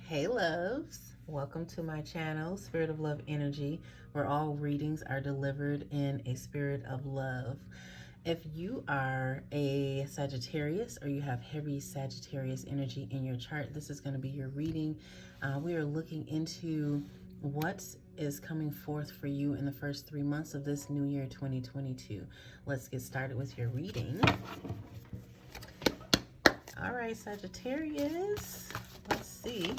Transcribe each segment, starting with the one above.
Hey loves, welcome to my channel, Spirit of Love Energy, where all readings are delivered in a spirit of love. If you are a Sagittarius or you have heavy Sagittarius energy in your chart, this is going to be your reading. We are looking into what is coming forth for you in the first 3 months of this new year 2022. Let's get started with your reading. All right, Sagittarius, let's see.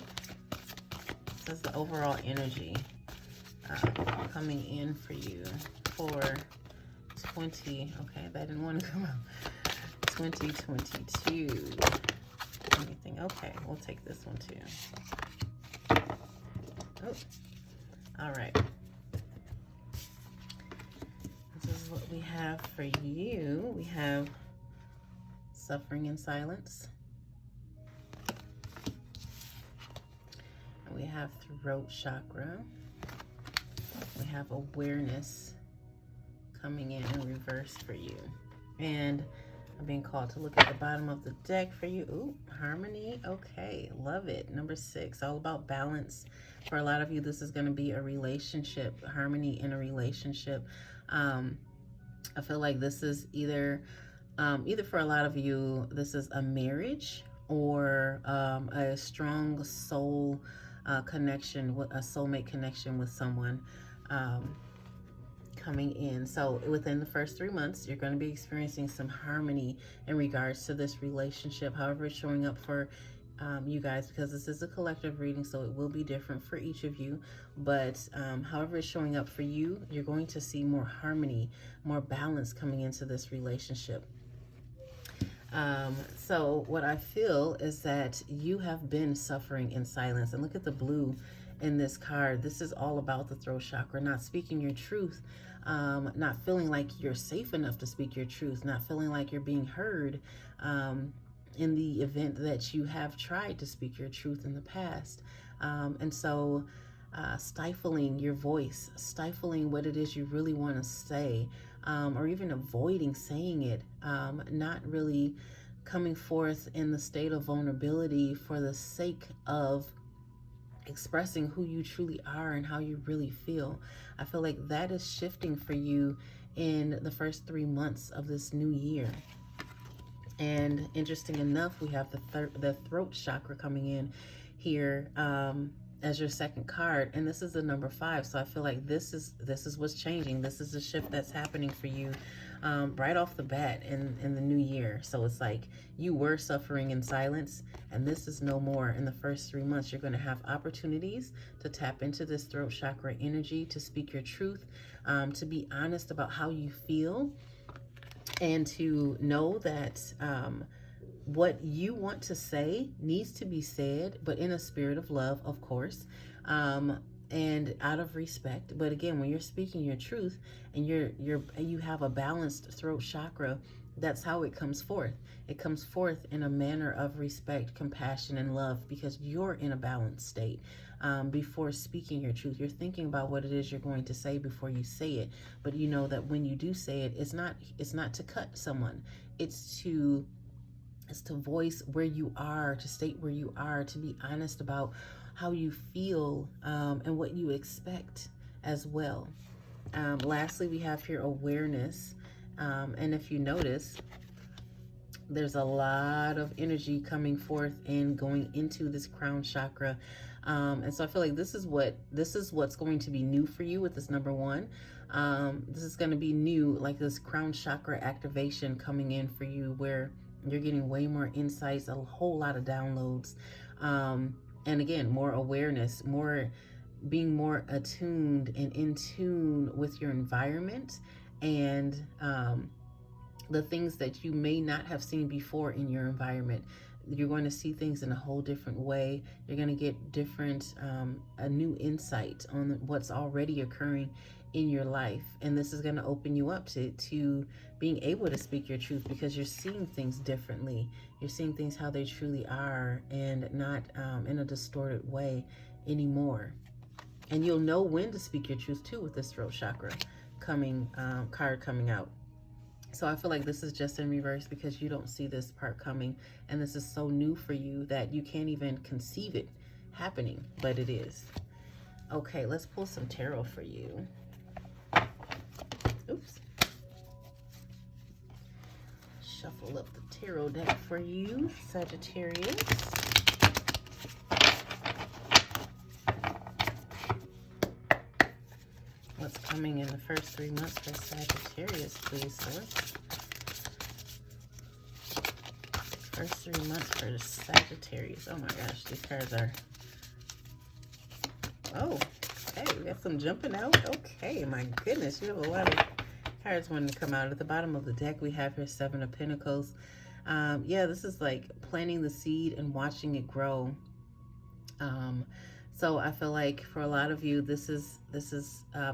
This is the overall energy coming in for you for 20, okay, that didn't want to come out, 2022. Anything, okay, we'll take this one too. Oh, all right. This is what we have for you. We have suffering in silence. We have throat chakra. We have awareness coming in reverse for you. And I'm being called to look at the bottom of the deck for you. Ooh, harmony. Okay, love it. Number 6, all about balance. For a lot of you, this is going to be a relationship, harmony in a relationship. I feel like this is either for a lot of you, this is a marriage or a strong soul connection, with a soulmate connection with someone coming in. So within the first 3 months, you're going to be experiencing some harmony in regards to this relationship, however it's showing up for you guys, because this is a collective reading, so it will be different for each of you. But however it's showing up for you, you're going to see more harmony, more balance coming into this relationship. So what I feel is that you have been suffering in silence. And look at the blue in this card. This is all about the throat chakra, not speaking your truth, not feeling like you're safe enough to speak your truth, not feeling like you're being heard in the event that you have tried to speak your truth in the past. And so stifling your voice, stifling what it is you really want to say, or even avoiding saying it, not really coming forth in the state of vulnerability for the sake of expressing who you truly are and how you really feel. I feel like that is shifting for you in the first 3 months of this new year. And interesting enough, we have the throat chakra coming in here as your second card, and this is the number 5. So I feel like this is what's changing. This is the shift that's happening for you right off the bat in the new year. So it's like you were suffering in silence, and this is no more. In the first 3 months, you're going to have opportunities to tap into this throat chakra energy, to speak your truth, to be honest about how you feel, and to know that what you want to say needs to be said, but in a spirit of love, of course, and out of respect. But again, when you're speaking your truth and you have a balanced throat chakra, that's how it comes forth. It comes forth in a manner of respect, compassion, and love, because you're in a balanced state. Before speaking your truth, you're thinking about what it is you're going to say before you say it. But you know that when you do say it, it's not to cut someone. It's to voice where you are, to state where you are, to be honest about how you feel and what you expect as well. Lastly, we have here awareness. And if you notice, there's a lot of energy coming forth and going into this crown chakra. And so I feel like this is what's going to be new for you with this number 1. This is going to be new, like this crown chakra activation coming in for you, where you're getting way more insights, a whole lot of downloads. And again, more awareness, being more attuned and in tune with your environment and the things that you may not have seen before in your environment. You're going to see things in a whole different way. You're going to get different, a new insight on what's already occurring in your life. And this is going to open you up to being able to speak your truth, because you're seeing things differently. You're seeing things how they truly are, and not in a distorted way anymore. And you'll know when to speak your truth too with this throat chakra card coming out. So I feel like this is just in reverse because you don't see this part coming, and this is so new for you that you can't even conceive it happening, but it is. Okay, let's pull some tarot for you. Oops. Shuffle up the tarot deck for you, Sagittarius. What's coming in the first 3 months for Sagittarius, please, Source? First 3 months for Sagittarius. Oh my gosh, these cards are... Oh, okay, we got some jumping out. Okay, my goodness, you have a lot of cards wanting to come out. At the bottom of the deck, we have here 7 of Pentacles. Yeah, this is like planting the seed and watching it grow. So I feel like for a lot of you, this is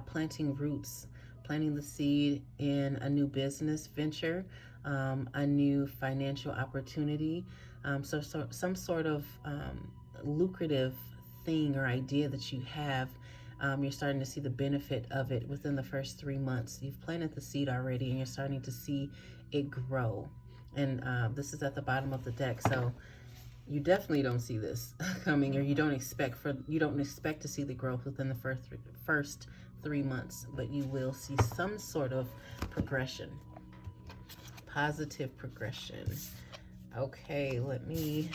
planting roots, planting the seed in a new business venture, a new financial opportunity, so some sort of lucrative thing or idea that you have. You're starting to see the benefit of it within the first 3 months. You've planted the seed already, and you're starting to see it grow. And this is at the bottom of the deck, so you definitely don't see this coming, or you don't expect to see the growth within the first 3 months, but you will see some sort of progression, positive progression. Okay, let me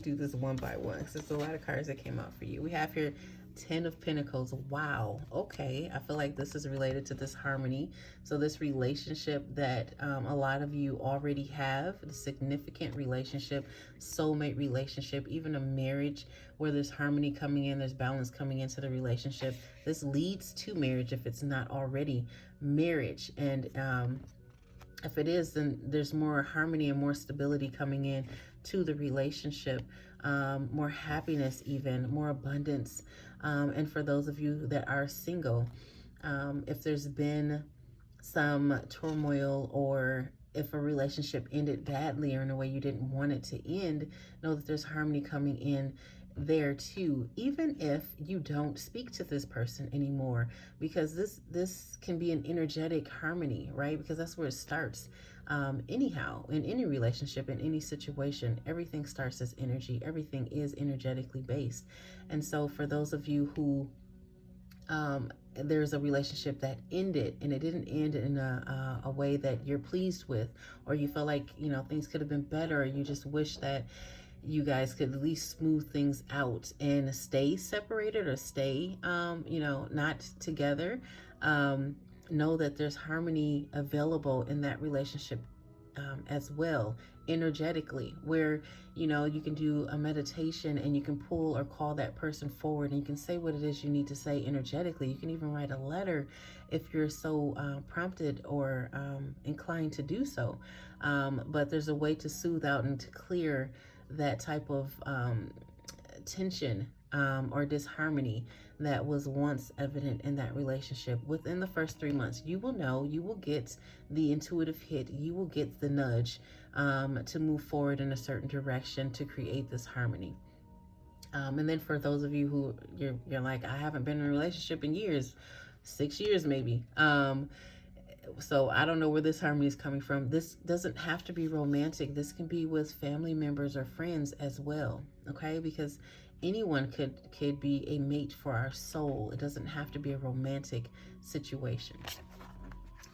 do this one by one, because there's a lot of cards that came out for you. We have here 10 of Pentacles. Wow. Okay. I feel like this is related to this harmony. So this relationship that a lot of you already have, a significant relationship, soulmate relationship, even a marriage where there's harmony coming in, there's balance coming into the relationship. This leads to marriage if it's not already marriage. And if it is, then there's more harmony and more stability coming in to the relationship, more happiness, even more abundance. And for those of you that are single, if there's been some turmoil, or if a relationship ended badly or in a way you didn't want it to end, know that there's harmony coming in there too, even if you don't speak to this person anymore, because this can be an energetic harmony, right? Because that's where it starts. Anyhow, in any relationship, in any situation, everything starts as energy. Everything is energetically based. And so for those of you who there's a relationship that ended, and it didn't end in a way that you're pleased with, or you feel like, you know, things could have been better, or you just wish that you guys could at least smooth things out and stay separated, or stay, you know, not together. Know that there's harmony available in that relationship as well, energetically, where, you know, you can do a meditation and you can pull or call that person forward, and you can say what it is you need to say energetically. You can even write a letter if you're so prompted or inclined to do so. But there's a way to soothe out and to clear that type of tension or disharmony that was once evident in that relationship. Within the first 3 months, you will know, you will get the intuitive hit, you will get the nudge to move forward in a certain direction to create this harmony. And then for those of you who you're like, I haven't been in a relationship in years, 6 years maybe, so I don't know where this harmony is coming from. This doesn't have to be romantic. This can be with family members or friends as well, okay? Because anyone could be a mate for our soul. It doesn't have to be a romantic situation.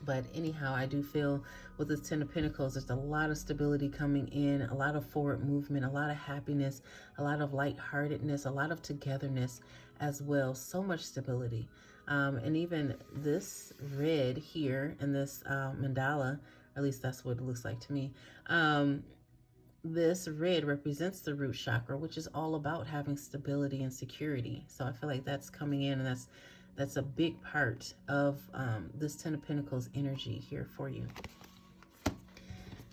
But anyhow, I do feel with this 10 of Pentacles, there's a lot of stability coming in, a lot of forward movement, a lot of happiness, a lot of lightheartedness, a lot of togetherness as well. So much stability. And even this red here in this mandala, at least that's what it looks like to me. This red represents the root chakra, which is all about having stability and security. So I feel like that's coming in, and that's a big part of this 10 of Pentacles energy here for you.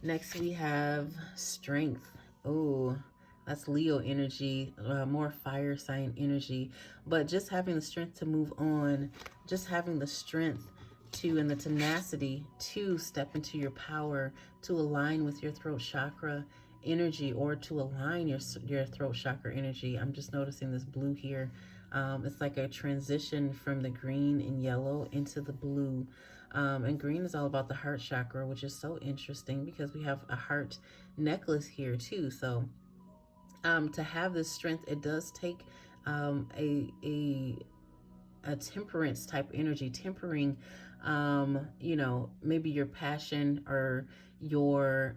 Next, we have strength. Oh, that's Leo energy, more fire sign energy. But just having the strength to move on, just having the strength to, and the tenacity to step into your power, to align with your throat chakra energy, or to align your throat chakra energy. I'm just noticing this blue here. It's like a transition from the green and yellow into the blue. And green is all about the heart chakra, which is so interesting because we have a heart necklace here too. So To have this strength, it does take a temperance type energy, tempering, you know, maybe your passion or your,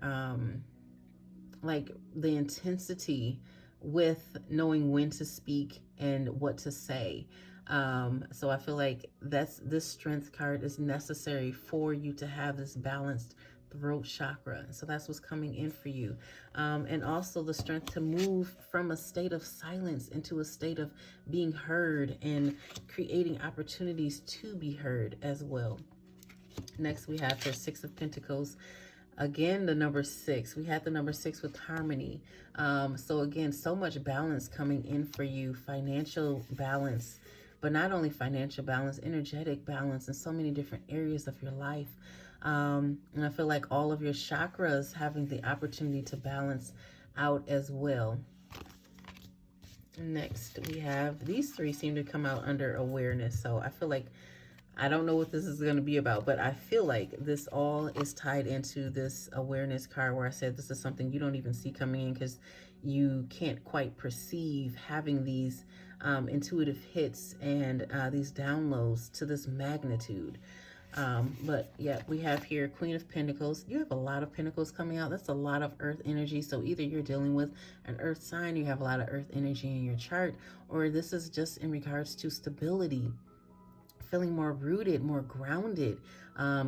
like the intensity with knowing when to speak and what to say. So I feel like this strength card is necessary for you to have this balanced throat chakra. So that's what's coming in for you. And also the strength to move from a state of silence into a state of being heard and creating opportunities to be heard as well. Next, we have the Six of Pentacles. Again, the number 6. We had the number 6 with harmony. So again, so much balance coming in for you. Financial balance, but not only financial balance, energetic balance in so many different areas of your life. And I feel like all of your chakras having the opportunity to balance out as well. Next, we have these 3 seem to come out under awareness. So I feel like I don't know what this is going to be about, but I feel like this all is tied into this awareness card where I said this is something you don't even see coming in because you can't quite perceive having these intuitive hits and these downloads to this magnitude. But yeah, we have here Queen of Pentacles. You have a lot of Pentacles coming out. That's a lot of earth energy. So either you're dealing with an earth sign, you have a lot of earth energy in your chart, or this is just in regards to stability, feeling more rooted, more grounded,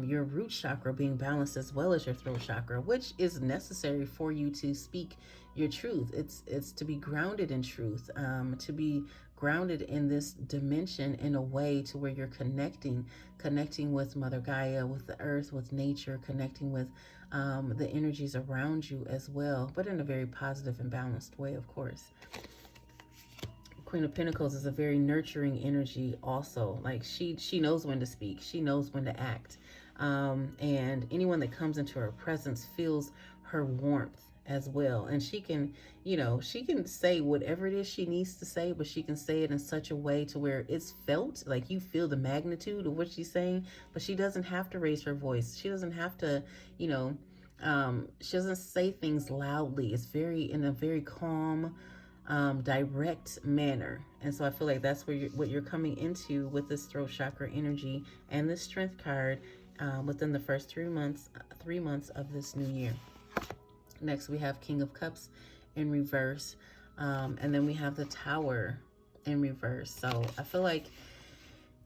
your root chakra being balanced as well as your throat chakra, which is necessary for you to speak your truth. It's to be grounded in truth, to be grounded in this dimension in a way to where you're connecting with Mother Gaia, with the earth, with nature, connecting with the energies around you as well, but in a very positive and balanced way, of course. Queen of Pentacles is a very nurturing energy also. Like she knows when to speak. She knows when to act. And anyone that comes into her presence feels her warmth as well. And she can, you know, she can say whatever it is she needs to say, but she can say it in such a way to where it's felt, like you feel the magnitude of what she's saying, but she doesn't have to raise her voice. She doesn't have to, you know, she doesn't say things loudly. It's in a very calm, direct manner. And so I feel like that's what you're coming into with this throat chakra energy and this strength card within the first 3 months of this new year. Next, we have King of Cups in reverse. And then we have the Tower in reverse. So I feel like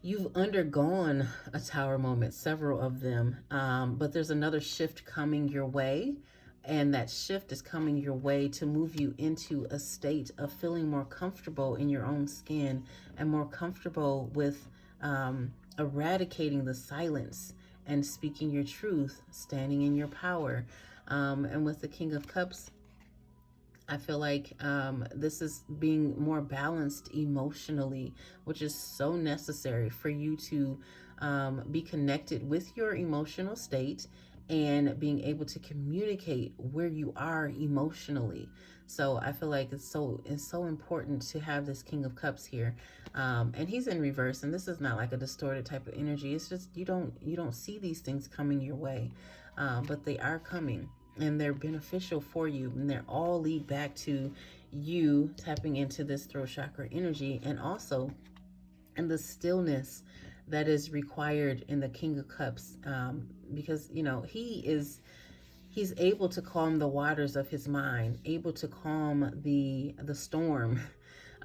you've undergone a Tower moment, several of them, but there's another shift coming your way. And that shift is coming your way to move you into a state of feeling more comfortable in your own skin and more comfortable with eradicating the silence and speaking your truth, standing in your power. And with the King of Cups, I feel like this is being more balanced emotionally, which is so necessary for you to be connected with your emotional state and being able to communicate where you are emotionally. So I feel like it's so important to have this King of Cups here, and he's in reverse. And this is not like a distorted type of energy. It's just you don't see these things coming your way, but they are coming, and they're beneficial for you, and they're all lead back to you tapping into this throat chakra energy, and also in the stillness that is required in the King of Cups, because you know he's able to calm the waters of his mind, able to calm the storm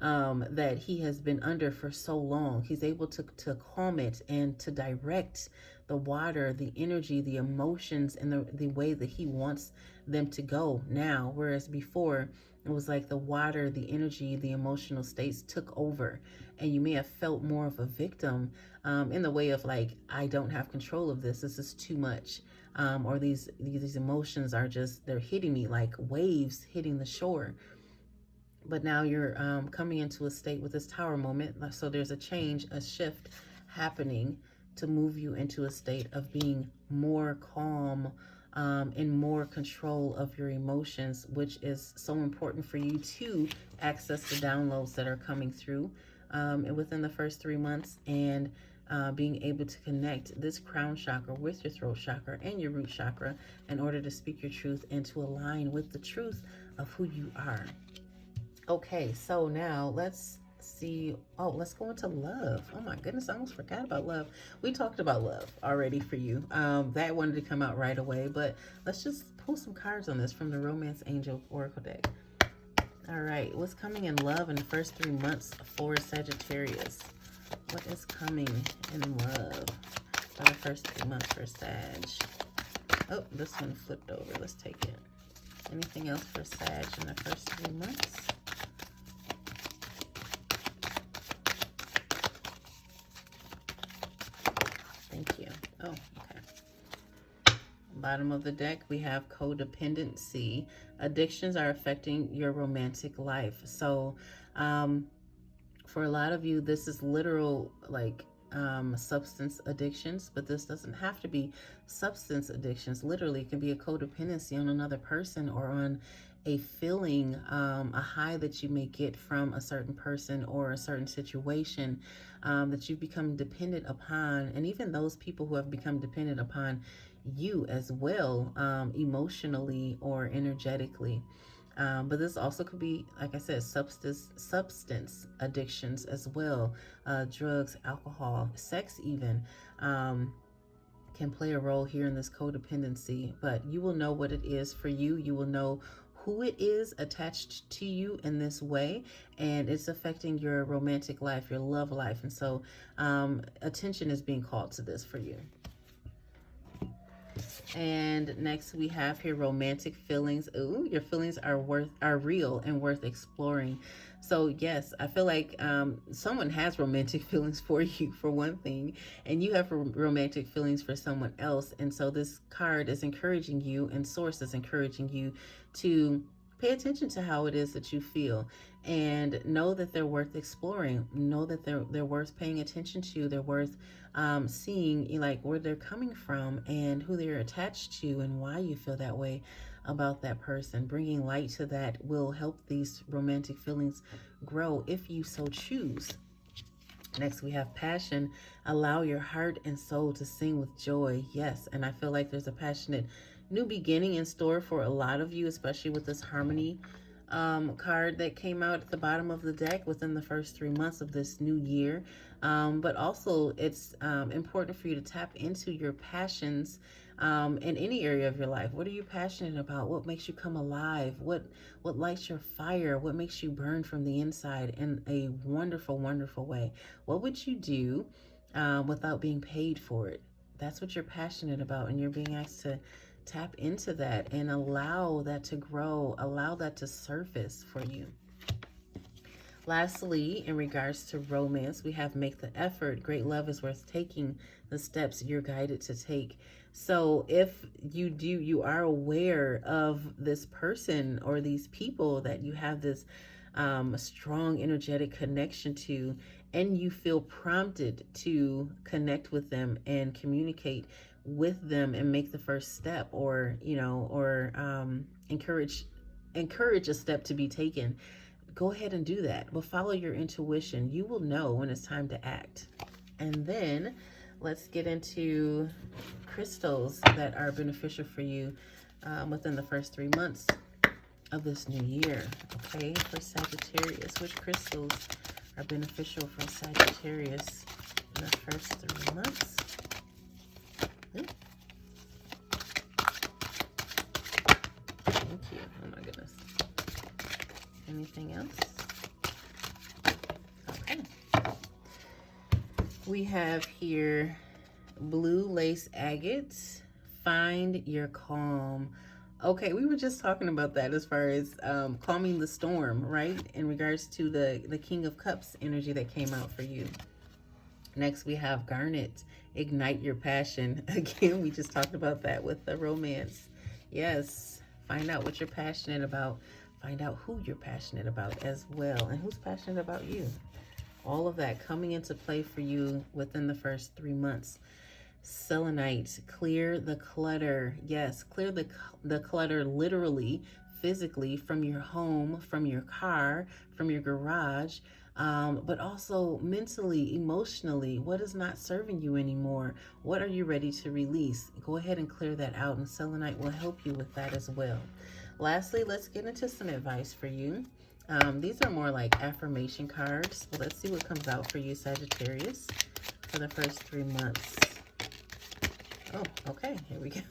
that he has been under for so long. He's able to calm it and to direct the water, the energy, the emotions, and the way that he wants them to go now. Whereas before, it was like the water, the energy, the emotional states took over, and you may have felt more of a victim in the way of like, I don't have control of this. This is too much. Or these emotions are just, they're hitting me like waves hitting the shore. But now you're coming into a state with this Tower moment. So there's a change, a shift happening to move you into a state of being more calm, in more control of your emotions, which is so important for you to access the downloads that are coming through within the first 3 months, and being able to connect this crown chakra with your throat chakra and your root chakra in order to speak your truth and to align with the truth of who you are. Okay, so now let's see. Oh, let's go into love. Oh my goodness, I almost forgot about love. We talked about love already for you. That wanted to come out right away, but let's just pull some cards on this from the Romance Angel Oracle deck. All right, what's coming in love in the first 3 months for Sagittarius? What is coming in love for the first 3 months for Sag? Oh, this one flipped over. Let's take it. Anything else for Sag in the first 3 months? Thank you. Oh, okay. Bottom of the deck, we have codependency. Addictions are affecting your romantic life. So, for a lot of you, this is literal, like, substance addictions, but this doesn't have to be substance addictions. Literally, it can be a codependency on another person or on a feeling, a high that you may get from a certain person or a certain situation that you've become dependent upon. And even those people who have become dependent upon you as well, emotionally or energetically. But this also could be, like I said, substance addictions as well. Drugs, alcohol, sex even can play a role here in this codependency. But you will know what it is for you. You will know who it is attached to you in this way, and it's affecting your romantic life, your love life. And so attention is being called to this for you. And next we have here romantic feelings. Ooh, your feelings are real and worth exploring. So yes, I feel like someone has romantic feelings for you, for one thing, and you have romantic feelings for someone else. And so this card is encouraging you, and Source is encouraging you to pay attention to how it is that you feel, and know that they're worth exploring. Know that they're worth paying attention to. They're worth seeing, like, where they're coming from and who they're attached to and why you feel that way about that person. Bringing light to that will help these romantic feelings grow if you so choose. Next, we have passion. Allow your heart and soul to sing with joy. Yes, and I feel like there's a passionate new beginning in store for a lot of you, especially with this harmony card that came out at the bottom of the deck within the first 3 months of this new year. But also it's important for you to tap into your passions in any area of your life. What are you passionate about? What makes you come alive? What lights your fire? What makes you burn from the inside in a wonderful, wonderful way? What would you do without being paid for it? That's what you're passionate about, and you're being asked to tap into that and allow that to grow, allow that to surface for you. Lastly, in regards to romance, we have make the effort. Great love is worth taking the steps you're guided to take. So if you are aware of this person or these people that you have this strong energetic connection to, and you feel prompted to connect with them and communicate with them and make the first step, or encourage a step to be taken, go ahead and do that. But follow your intuition. You will know when it's time to act. And then let's get into crystals that are beneficial for you within the first 3 months of this new year. Okay, for Sagittarius, which crystals are beneficial for Sagittarius in the first 3 months? Thank you. Oh my goodness. Anything else? Okay. We have here blue lace agates. Find your calm. Okay, we were just talking about that as far as calming the storm, right? In regards to the King of Cups energy that came out for you. Next, we have Garnet. Ignite your passion. Again, we just talked about that with the romance. Yes, find out what you're passionate about. Find out who you're passionate about as well, and who's passionate about you. All of that coming into play for you within the first 3 months. Selenite, clear the clutter. Yes, clear the clutter literally, physically, from your home, from your car, from your garage, but also mentally, emotionally. What is not serving you anymore? What are you ready to release? Go ahead and clear that out, and Selenite will help you with that as well. Lastly, let's get into some advice for you. These are more like affirmation cards. Well, let's see what comes out for you, Sagittarius, for the first 3 months. Oh, okay, here we go.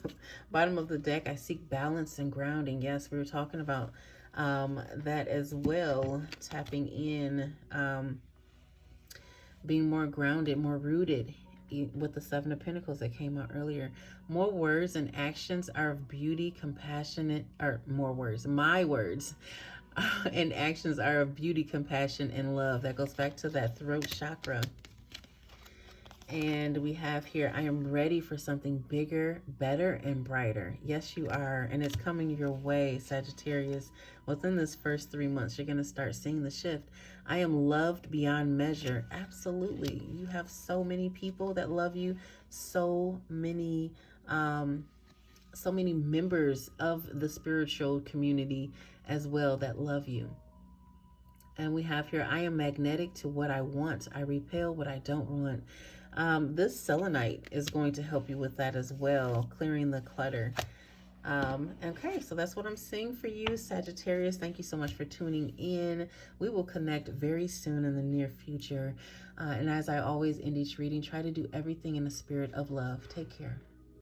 Bottom of the deck, I seek balance and grounding. Yes, we were talking about that as well, tapping in, being more grounded, more rooted with the Seven of Pentacles that came out earlier. More words and actions are of beauty, compassionate, or more words, my words and actions are of beauty, compassion, and love. That goes back to that throat chakra. And we have here, I am ready for something bigger, better, and brighter. Yes, you are. And it's coming your way, Sagittarius. Within this first 3 months, you're going to start seeing the shift. I am loved beyond measure. Absolutely. You have so many people that love you. So many members of the spiritual community as well that love you. And we have here, I am magnetic to what I want. I repel what I don't want. This selenite is going to help you with that as well, clearing the clutter. Okay, so that's what I'm seeing for you, Sagittarius. Thank you so much for tuning in. We will connect very soon in the near future. And as I always end each reading, try to do everything in the spirit of love. Take care.